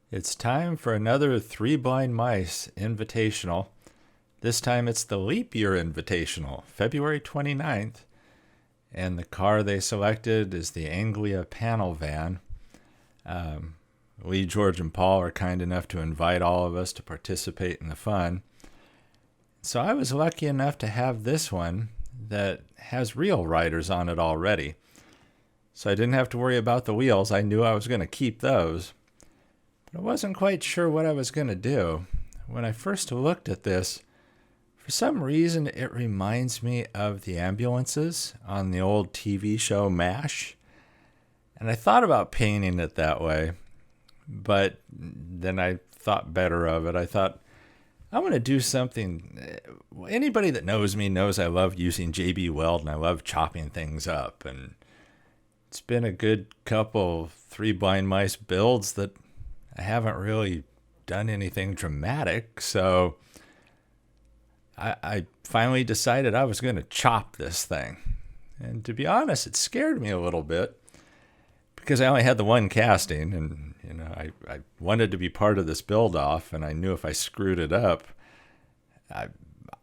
It's time for another Three Blind Mice Invitational. This time it's the Leap Year Invitational, February 29th. And the car they selected is the Anglia Panel van. Lee, George, and Paul are kind enough to invite all of us to participate in the fun. So I was lucky enough to have this one that has real riders on it already. So I didn't have to worry about the wheels. I knew I was going to keep those. But I wasn't quite sure what I was going to do. When I first looked at this, for some reason it reminds me of the ambulances on the old TV show MASH. And I thought about painting it that way, but then I thought better of it. I thought, I want to do something. Anybody that knows me knows I love using JB Weld and I love chopping things up. And it's been a good couple Three Blind Mice builds that I haven't really done anything dramatic. So I finally decided I was going to chop this thing. And to be honest, it scared me a little bit because I only had the one casting, and I wanted to be part of this build off, and I knew if I screwed it up,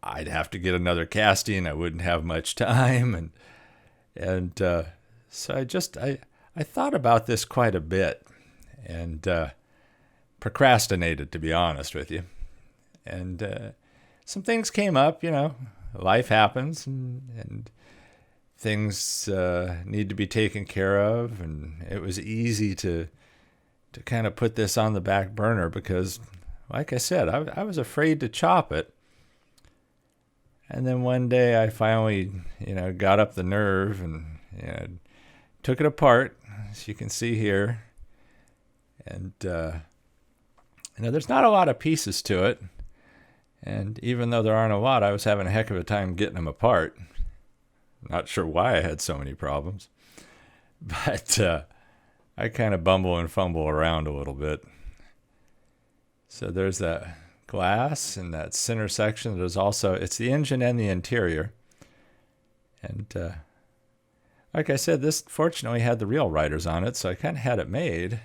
I'd have to get another casting. I wouldn't have much time, and so I thought about this quite a bit, and procrastinated, to be honest with you. And some things came up, life happens, and things need to be taken care of, and it was easy to kind of put this on the back burner because, like I said, I was afraid to chop it. And then one day I finally, got up the nerve and took it apart, as you can see here. And, there's not a lot of pieces to it. And even though there aren't a lot, I was having a heck of a time getting them apart. Not sure why I had so many problems. But I kind of bumble and fumble around a little bit. So there's that glass in that center section. There's also, it's the engine and the interior. And like I said, this fortunately had the real riders on it, so I kind of had it made.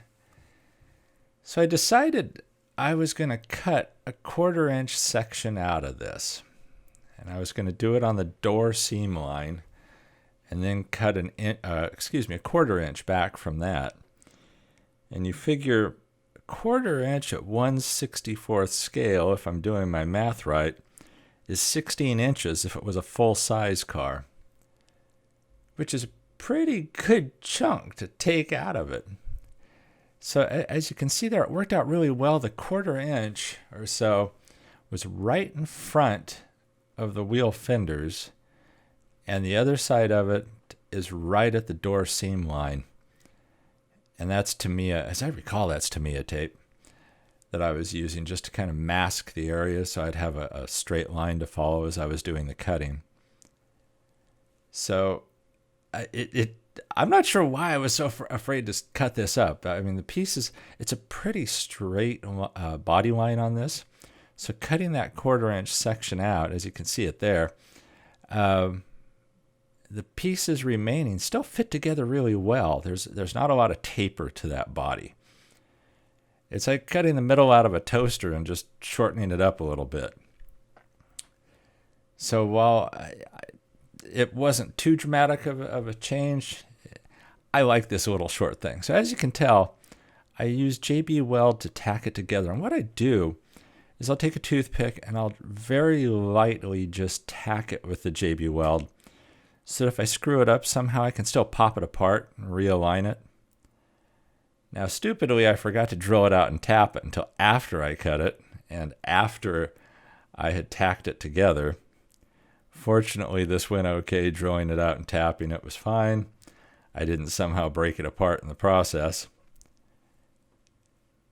So I decided I was going to cut a 1/4-inch section out of this. And I was going to do it on the door seam line and then cut a 1/4-inch back from that. And you figure a 1/4-inch at 1/64 scale, if I'm doing my math right, is 16 inches if it was a full-size car, which is a pretty good chunk to take out of it. So as you can see there, it worked out really well. The 1/4-inch or so was right in front of the wheel fenders, and the other side of it is right at the door seam line. And that's Tamiya, as I recall, that's Tamiya tape that I was using just to kind of mask the area so I'd have a straight line to follow as I was doing the cutting. So I'm not sure why I was so afraid to cut this up. I mean, the pieces, it's a pretty straight body line on this. So cutting that 1/4-inch section out, as you can see it there, the pieces remaining still fit together really well. There's not a lot of taper to that body. It's like cutting the middle out of a toaster and just shortening it up a little bit. So while it wasn't too dramatic of a change, I like this little short thing. So as you can tell, I use JB Weld to tack it together. And what I do is I'll take a toothpick and I'll very lightly just tack it with the JB Weld so that if I screw it up somehow I can still pop it apart and realign it. Now stupidly I forgot to drill it out and tap it until after I cut it and after I had tacked it together. Fortunately this went okay, drilling it out and tapping it was fine. I didn't somehow break it apart in the process.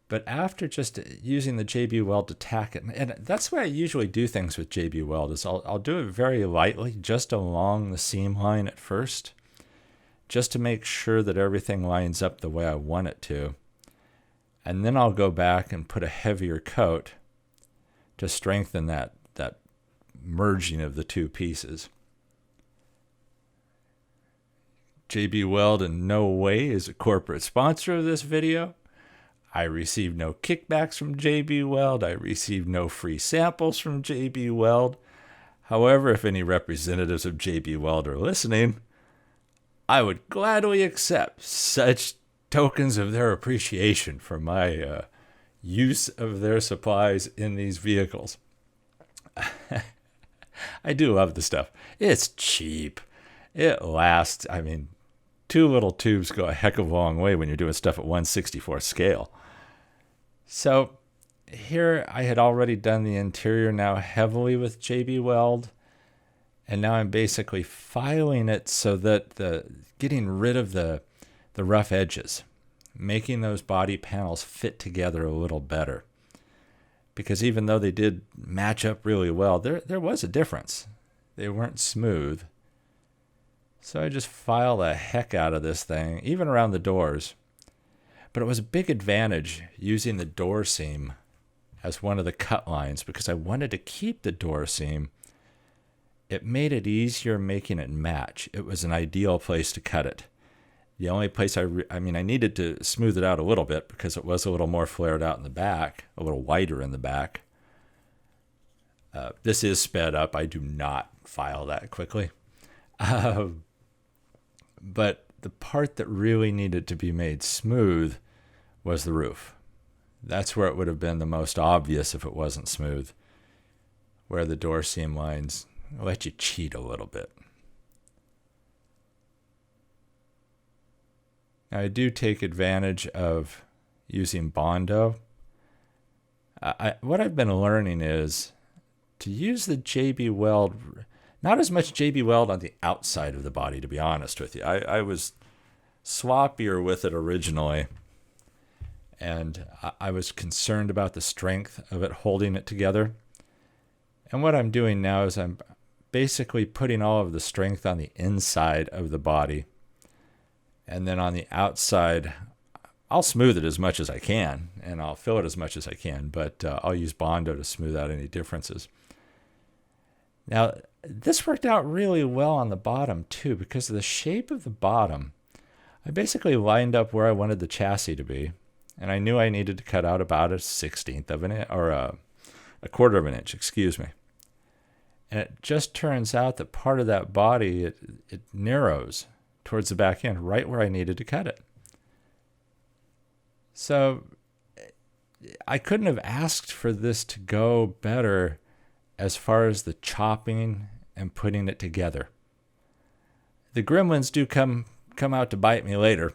But after just using the JB Weld to tack it, and that's why I usually do things with JB Weld, is I'll do it very lightly, just along the seam line at first, just to make sure that everything lines up the way I want it to. And then I'll go back and put a heavier coat to strengthen that merging of the two pieces. JB Weld in no way is a corporate sponsor of this video. I received no kickbacks from JB Weld. I received no free samples from JB Weld. However, if any representatives of JB Weld are listening, I would gladly accept such tokens of their appreciation for my use of their supplies in these vehicles. I do love the stuff. It's cheap. It lasts. I mean, 2 little tubes go a heck of a long way when you're doing stuff at 1/64 scale. So here I had already done the interior now heavily with JB Weld, and now I'm basically filing it so that getting rid of the rough edges, making those body panels fit together a little better. Because even though they did match up really well, there was a difference. They weren't smooth. So I just filed the heck out of this thing, even around the doors. But it was a big advantage using the door seam as one of the cut lines because I wanted to keep the door seam. It made it easier making it match. It was an ideal place to cut it. The only place I needed to smooth it out a little bit because it was a little more flared out in the back, a little wider in the back. This is sped up. I do not file that quickly. But the part that really needed to be made smooth was the roof. That's where it would have been the most obvious if it wasn't smooth, where the door seam lines let you cheat a little bit. Now, I do take advantage of using Bondo. What I've been learning is to use the JB Weld, not as much JB Weld on the outside of the body, to be honest with you. I was sloppier with it originally, and I was concerned about the strength of it holding it together. And what I'm doing now is I'm basically putting all of the strength on the inside of the body. And then on the outside, I'll smooth it as much as I can, and I'll fill it as much as I can, but I'll use Bondo to smooth out any differences. Now, this worked out really well on the bottom, too, because of the shape of the bottom. I basically lined up where I wanted the chassis to be, and I knew I needed to cut out about a 1/16 of an inch, or a 1/4 of an inch, excuse me. And it just turns out that part of that body, it narrows towards the back end, right where I needed to cut it. So I couldn't have asked for this to go better as far as the chopping and putting it together. The gremlins do come out to bite me later,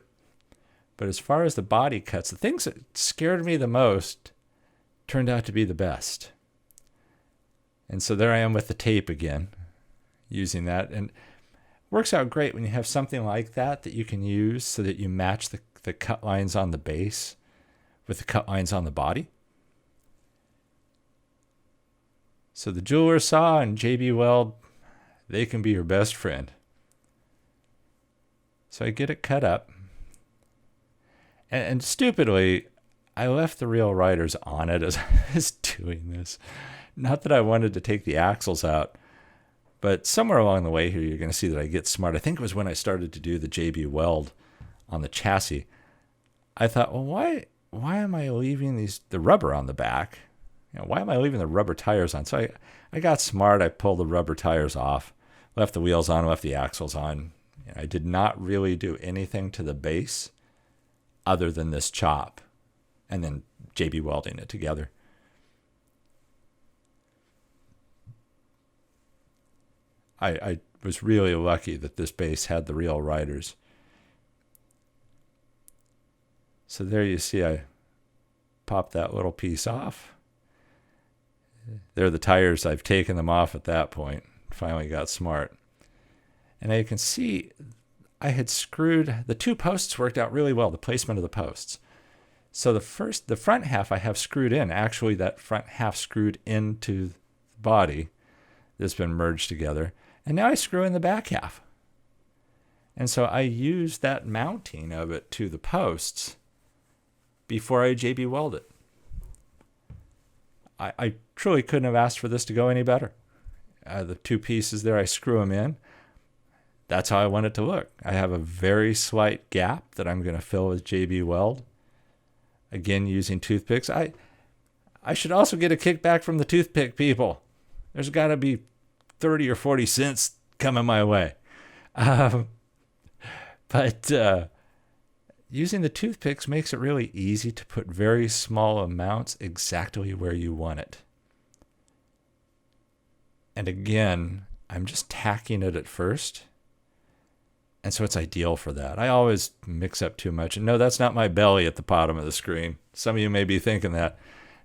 but as far as the body cuts, the things that scared me the most turned out to be the best. And so there I am with the tape again, using that. And it works out great when you have something like that you can use so that you match the cut lines on the base with the cut lines on the body. So the jeweler saw and JB Weld, they can be your best friend. So I get it cut up. And stupidly, I left the real riders on it as I was doing this. Not that I wanted to take the axles out, but somewhere along the way here, you're going to see that I get smart. I think it was when I started to do the JB Weld on the chassis. I thought, well, why am I leaving the rubber on the back? Why am I leaving the rubber tires on? So I got smart. I pulled the rubber tires off, left the wheels on, left the axles on. I did not really do anything to the base other than this chop and then JB welding it together. I was really lucky that this base had the real riders. So there you see I popped that little piece off. They're the tires. I've taken them off at that point. Finally got smart. And now you can see I had screwed, the 2 posts worked out really well, the placement of the posts. So the front half I have screwed in. Actually, that front half screwed into the body that's been merged together. And now I screw in the back half. And so I used that mounting of it to the posts before I JB weld it. I truly couldn't have asked for this to go any better. The 2 pieces there, I screw them in. That's how I want it to look. I have a very slight gap that I'm going to fill with JB Weld. again using toothpicks. I should also get a kickback from the toothpick people. There's got to be 30 or 40 cents coming my way. But using the toothpicks makes it really easy to put very small amounts exactly where you want it. And again, I'm just tacking it at first. And so it's ideal for that. I always mix up too much. And no, that's not my belly at the bottom of the screen. Some of you may be thinking that.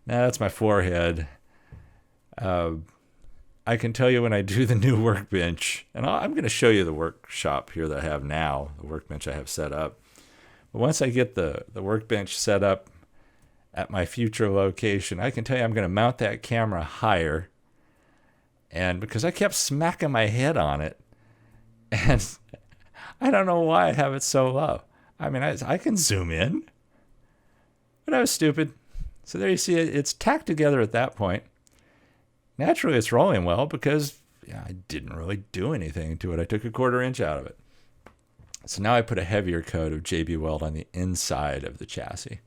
No, that's my forehead. I can tell you when I do the new workbench, and I'm going to show you the workshop here that I have now, the workbench I have set up. But once I get the workbench set up at my future location, I can tell you I'm going to mount that camera higher. And because I kept smacking my head on it, and I don't know why I have it so low. I mean, I can zoom in, but I was stupid. So there you see it. It's tacked together at that point. Naturally, it's rolling well because I didn't really do anything to it. I took a 1/4 inch out of it. So now I put a heavier coat of JB Weld on the inside of the chassis.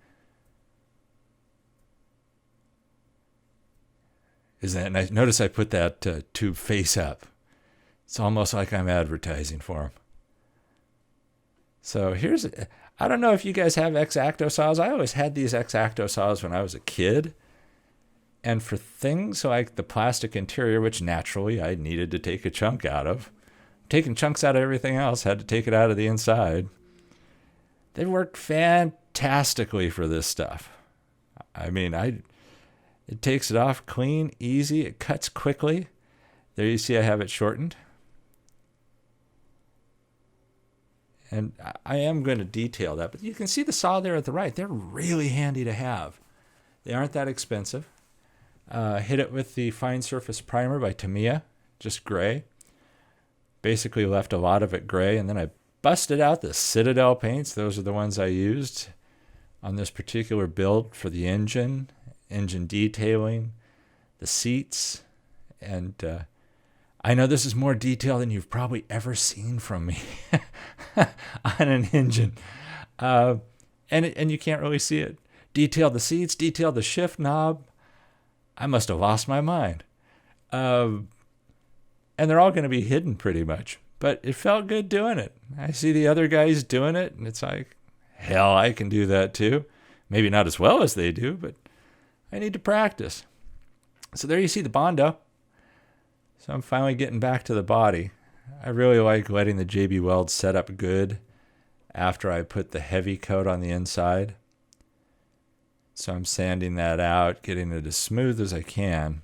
Isn't that nice? Notice I put that tube face up. It's almost like I'm advertising for them. So I don't know if you guys have X-Acto saws. I always had these X-Acto saws when I was a kid. And for things like the plastic interior, which naturally I needed to take a chunk out of, taking chunks out of everything else, had to take it out of the inside. They worked fantastically for this stuff. I mean, it takes it off clean, easy. It cuts quickly. There you see I have it shortened. And I am going to detail that. But you can see the saw there at the right. They're really handy to have. They aren't that expensive. Hit it with the Fine Surface Primer by Tamiya, just gray. Basically left a lot of it gray. And then I busted out the Citadel paints. Those are the ones I used on this particular build for the engine detailing, the seats. And I know this is more detail than you've probably ever seen from me on an engine. And you can't really see it. Detailed the seats, detailed the shift knob. I must have lost my mind. And they're all going to be hidden pretty much. But it felt good doing it. I see the other guys doing it, and it's like, hell, I can do that too. Maybe not as well as they do, but I need to practice. So there you see the Bondo. So I'm finally getting back to the body. I really like letting the JB Weld set up good after I put the heavy coat on the inside. So I'm sanding that out, getting it as smooth as I can.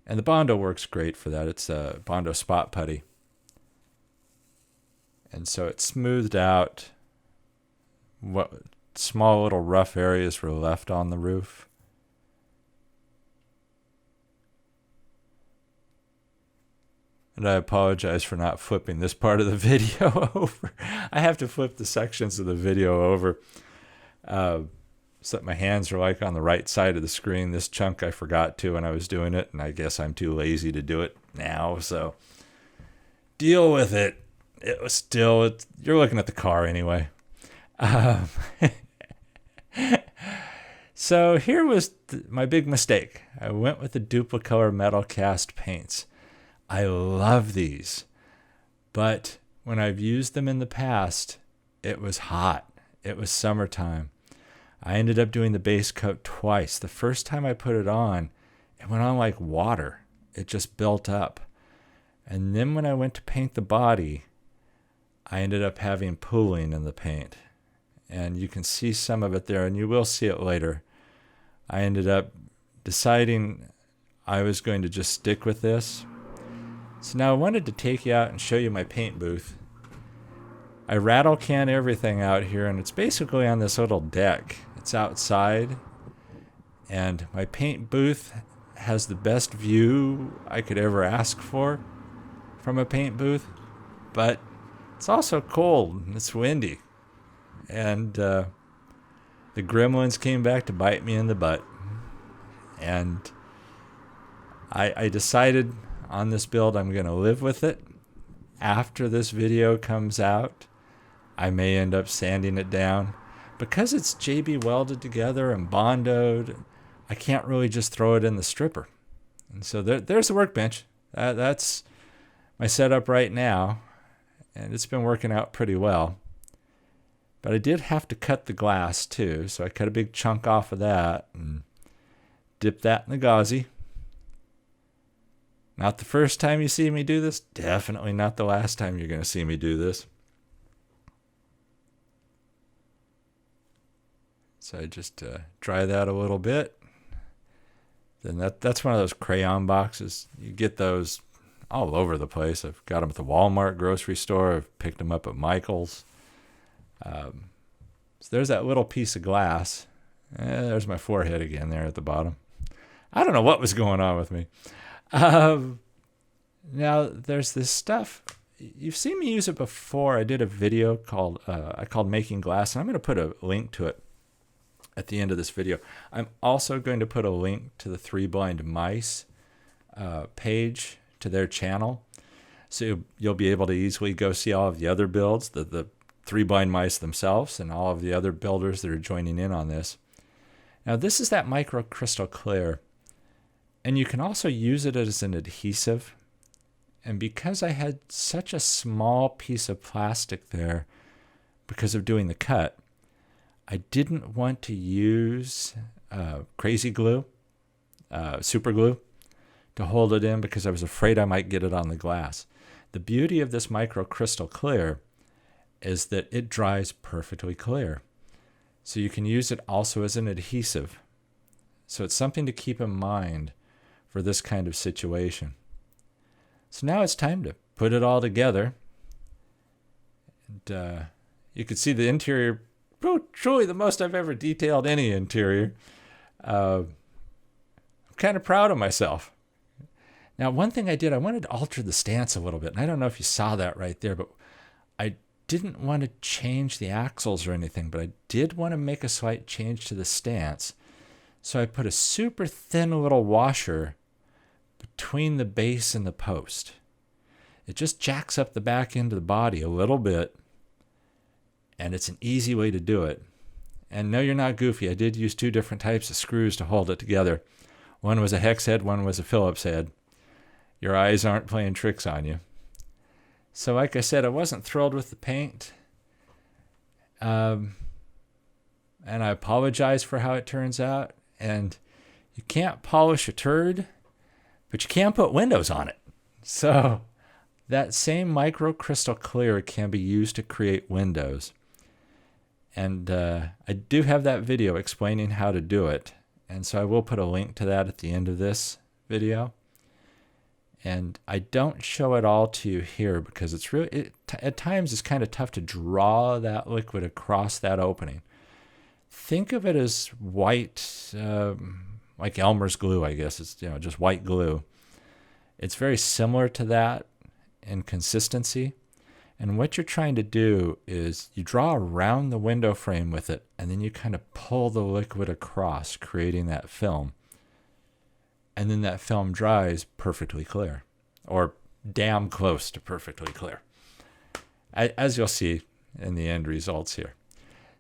And the Bondo works great for that. It's a Bondo spot putty. And so it smoothed out what small little rough areas were left on the roof. And I apologize for not flipping this part of the video over. I have to flip the sections of the video over. So that my hands are like on the right side of the screen. This chunk I forgot to when I was doing it, and I guess I'm too lazy to do it now. So deal with it. It was still, you're looking at the car anyway. So here was my big mistake. I went with the Duplicolor metal cast paints. I love these, but when I've used them in the past, it was hot. It was summertime. I ended up doing the base coat twice. The first time I put it on, it went on like water. It just built up. And then when I went to paint the body, I ended up having pooling in the paint. And you can see some of it there, and you will see it later. I ended up deciding I was going to just stick with this. So now I wanted to take you out and show you my paint booth. I rattle can everything out here, and it's basically on this little deck. It's outside, and my paint booth has the best view I could ever ask for from a paint booth, but it's also cold and it's windy, and the gremlins came back to bite me in the butt, and I decided on this build I'm going to live with it. After this video comes out, I may end up sanding it down. because it's JB welded together and bondoed, I can't really just throw it in the stripper. And so there's the workbench. That's my setup right now, and it's been working out pretty well. But I did have to cut the glass too, so I cut a big chunk off of that and dipped that in the gauzy. Not the first time you see me do this, definitely not the last time you're going to see me do this. So I just dry that a little bit. Then that's one of those crayon boxes. You get those all over the place. I've got them at the Walmart grocery store. I've picked them up at Michael's. So there's that little piece of glass. There's my forehead again there at the bottom. I don't know what was going on with me. Now there's this stuff. You've seen me use it before. I did a video called Making Glass, and I'm going to put a link to it at the end of this video. I'm also going to put a link to the Three Blind Mice page to their channel. So you'll be able to easily go see all of the other builds, the Three Blind Mice themselves, and all of the other builders that are joining in on this. Now this is that microcrystal clear, and you can also use it as an adhesive. And because I had such a small piece of plastic there because of doing the cut, I didn't want to use crazy glue, super glue, to hold it in because I was afraid I might get it on the glass. The beauty of this microcrystal clear is that it dries perfectly clear. So you can use it also as an adhesive. So it's something to keep in mind for this kind of situation. So now it's time to put it all together. And you can see the interior, truly the most I've ever detailed any interior. I'm kind of proud of myself. Now, one thing I did, I wanted to alter the stance a little bit. And I don't know if you saw that right there, but I didn't want to change the axles or anything, but I did want to make a slight change to the stance. So I put a super thin little washer between the base and the post. It just jacks up the back end of the body a little bit, and it's an easy way to do it. And no, you're not goofy. I did use two different types of screws to hold it together. One was a hex head, one was a Phillips head. Your eyes aren't playing tricks on you. So like I said, I wasn't thrilled with the paint. And I apologize for how it turns out. And you can't polish a turd, but you can put windows on it. So that same microcrystal clear can be used to create windows. And I do have that video explaining how to do it. And so I will put a link to that at the end of this video. And I don't show it all to you here because it's really, at times it's kind of tough to draw that liquid across that opening. Think of it as white, like Elmer's glue, I guess. It's just white glue. It's very similar to that in consistency. And what you're trying to do is you draw around the window frame with it, and then you kind of pull the liquid across, creating that film. And then that film dries perfectly clear, or damn close to perfectly clear, as you'll see in the end results here.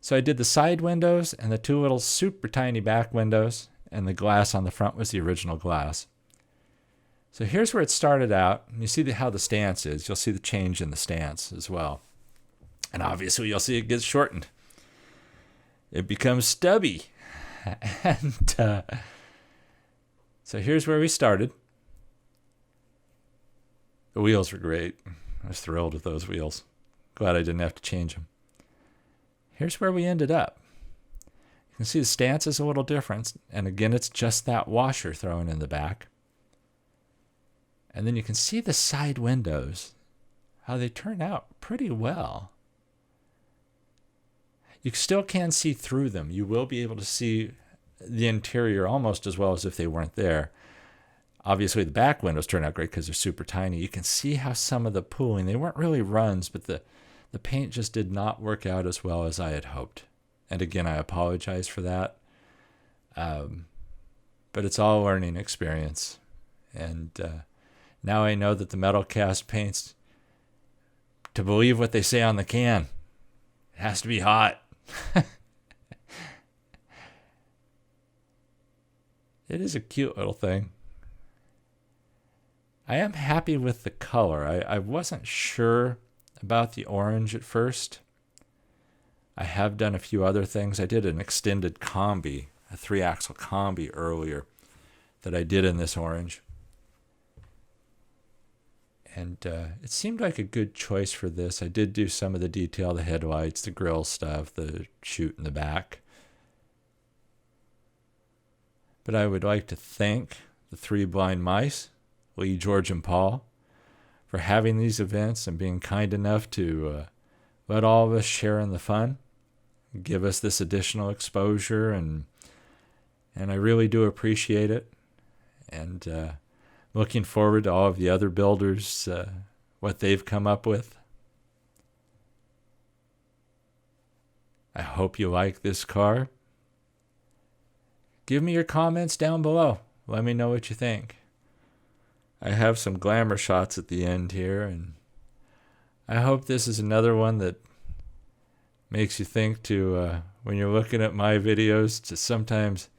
So I did the side windows and the two little super tiny back windows, and the glass on the front was the original glass. So here's where it started out. You see how the stance is. You'll see the change in the stance as well. And obviously you'll see it gets shortened. It becomes stubby. And so here's where we started. The wheels were great. I was thrilled with those wheels. Glad I didn't have to change them. Here's where we ended up. You can see the stance is a little different. And again, it's just that washer thrown in the back. And then you can see the side windows, how they turn out pretty well. You still can see through them. You will be able to see the interior almost as well as if they weren't there. Obviously, the back windows turn out great because they're super tiny. You can see how some of the pooling, they weren't really runs, but the paint just did not work out as well as I had hoped. And again, I apologize for that. But it's all a learning experience. And now I know that the metal cast paints, to believe what they say on the can, it has to be hot. it is a cute little thing. I am happy with the color. I wasn't sure about the orange at first. I have done a few other things. I did an extended combi, a 3-axle combi earlier that I did in this orange. And it seemed like a good choice for this. I did do some of the detail, the headlights, the grill stuff, the chute in the back. But I would like to thank the 3 Blind Mice, Lee, George, and Paul, for having these events and being kind enough to let all of us share in the fun, give us this additional exposure, and I really do appreciate it. And looking forward to all of the other builders, what they've come up with. I hope you like this car. Give me your comments down below. Let me know what you think. I have some glamour shots at the end here, and I hope this is another one that makes you think to, when you're looking at my videos, to sometimes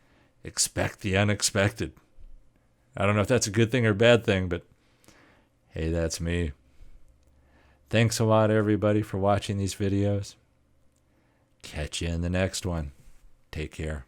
expect the unexpected. I don't know if that's a good thing or bad thing, but hey, that's me. Thanks a lot, everybody, for watching these videos. Catch you in the next one. Take care.